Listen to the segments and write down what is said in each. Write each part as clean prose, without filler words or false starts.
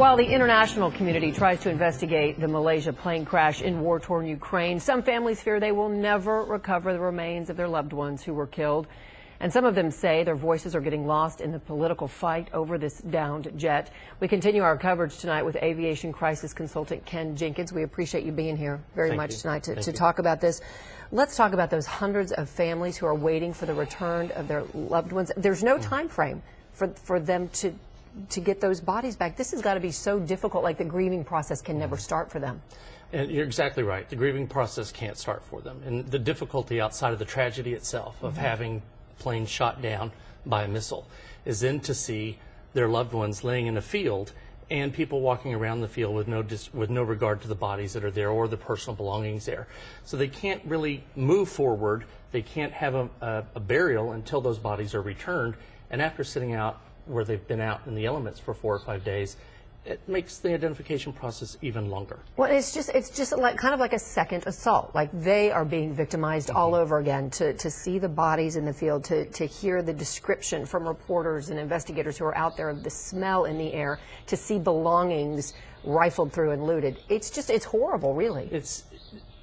While the international community tries to investigate the Malaysia plane crash in war-torn Ukraine, some families fear they will never recover the remains of their loved ones who were killed. And some of them say their voices are getting lost in the political fight over this downed jet. We continue our coverage tonight with aviation crisis consultant Ken Jenkins. We appreciate you being here very much tonight to talk about this. Let's talk about those hundreds of families who are waiting for the return of their loved ones. There's no time frame for them to get those bodies back. This has got to be so difficult, like the grieving process can never start for them. And you're exactly right. The grieving process can't start for them. And the difficulty outside of the tragedy itself of having a plane shot down by a missile is then to see their loved ones laying in a field and people walking around the field with no regard to the bodies that are there or the personal belongings there. So they can't really move forward. They can't have a burial until those bodies are returned. And after sitting out where they've been out in the elements for 4 or 5 days, it makes the identification process even longer. Well, it's just like kind of like a second assault. Like they are being victimized all over again. To see the bodies in the field, to hear the description from reporters and investigators who are out there of the smell in the air, to see belongings rifled through and looted. It's horrible, really.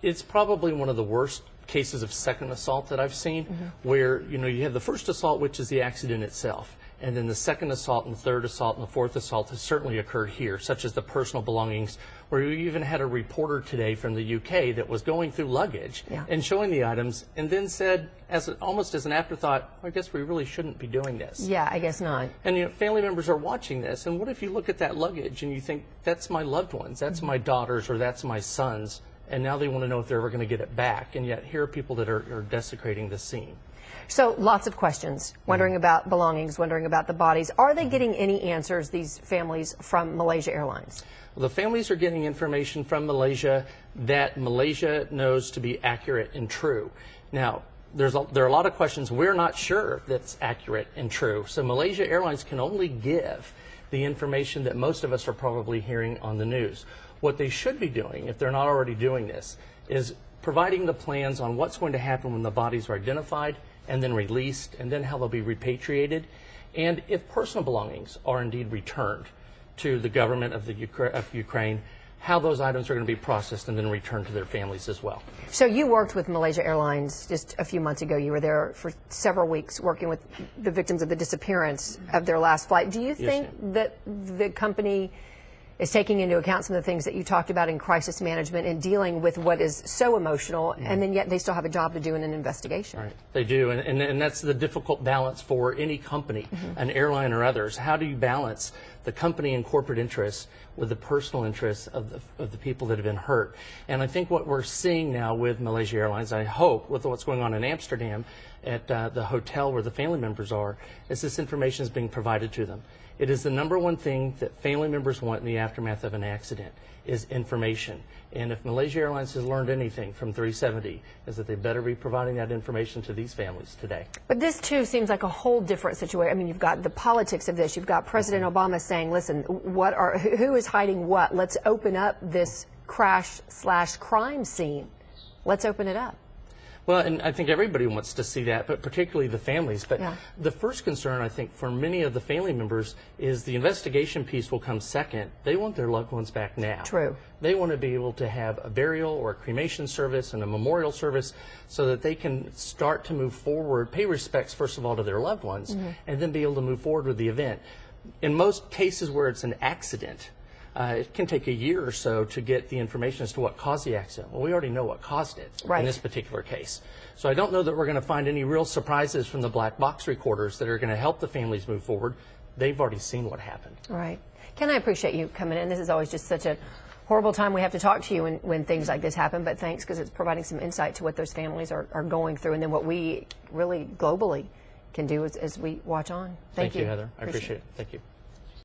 It's probably one of the worst cases of second assault that I've seen, where you have the first assault, which is the accident itself. And then the second assault and the third assault and the fourth assault has certainly occurred here, such as the personal belongings, where you even had a reporter today from the UK that was going through luggage and showing the items and then said, almost as an afterthought, I guess we really shouldn't be doing this. Yeah, I guess not. And family members are watching this, and what if you look at that luggage and you think, that's my loved ones, that's my daughters, or that's my sons, and now they want to know if they're ever going to get it back, and yet here are people that are desecrating the scene. So lots of questions, wondering about belongings, wondering about the bodies. Are they getting any answers, these families, from Malaysia Airlines? Well, the families are getting information from Malaysia that Malaysia knows to be accurate and true. Now, there are a lot of questions we're not sure that's accurate and true. So Malaysia Airlines can only give the information that most of us are probably hearing on the news. What they should be doing, if they're not already doing this, is providing the plans on what's going to happen when the bodies are identified and then released, and then how they'll be repatriated, and if personal belongings are indeed returned to the government of Ukraine, how those items are going to be processed and then returned to their families as well. So you worked with Malaysia Airlines just a few months ago. You were there for several weeks working with the victims of the disappearance of their last flight. Do you think that the company is taking into account some of the things that you talked about in crisis management and dealing with what is so emotional, and then yet they still have a job to do in an investigation? Right, they do, and that's the difficult balance for any company, an airline or others. How do you balance the company and corporate interests with the personal interests of the people that have been hurt? And I think what we're seeing now with Malaysia Airlines, I hope, with what's going on in Amsterdam at the hotel where the family members are, is this information is being provided to them. It is the #1 thing that family members want in the aftermath of an accident, is information. And if Malaysia Airlines has learned anything from 370, is that they better be providing that information to these families today. But this, too, seems like a whole different situation. I mean, you've got the politics of this. You've got President Obama saying, listen, who is hiding what? Let's open up this crash/crime scene. Let's open it up. Well, and I think everybody wants to see that, but particularly the families. But the first concern, I think, for many of the family members is the investigation piece will come second. They want their loved ones back now. True. They want to be able to have a burial or a cremation service and a memorial service so that they can start to move forward, pay respects, first of all, to their loved ones, and then be able to move forward with the event. In most cases where it's an accident, it can take a year or so to get the information as to what caused the accident. Well, we already know what caused it in this particular case. So I don't know that we're going to find any real surprises from the black box recorders that are going to help the families move forward. They've already seen what happened. Right. Ken, I appreciate you coming in. This is always just such a horrible time we have to talk to you when things like this happen, but thanks, because it's providing some insight to what those families are going through, and then what we really globally can do as we watch on. Thank you, Heather. I appreciate it. Thank you.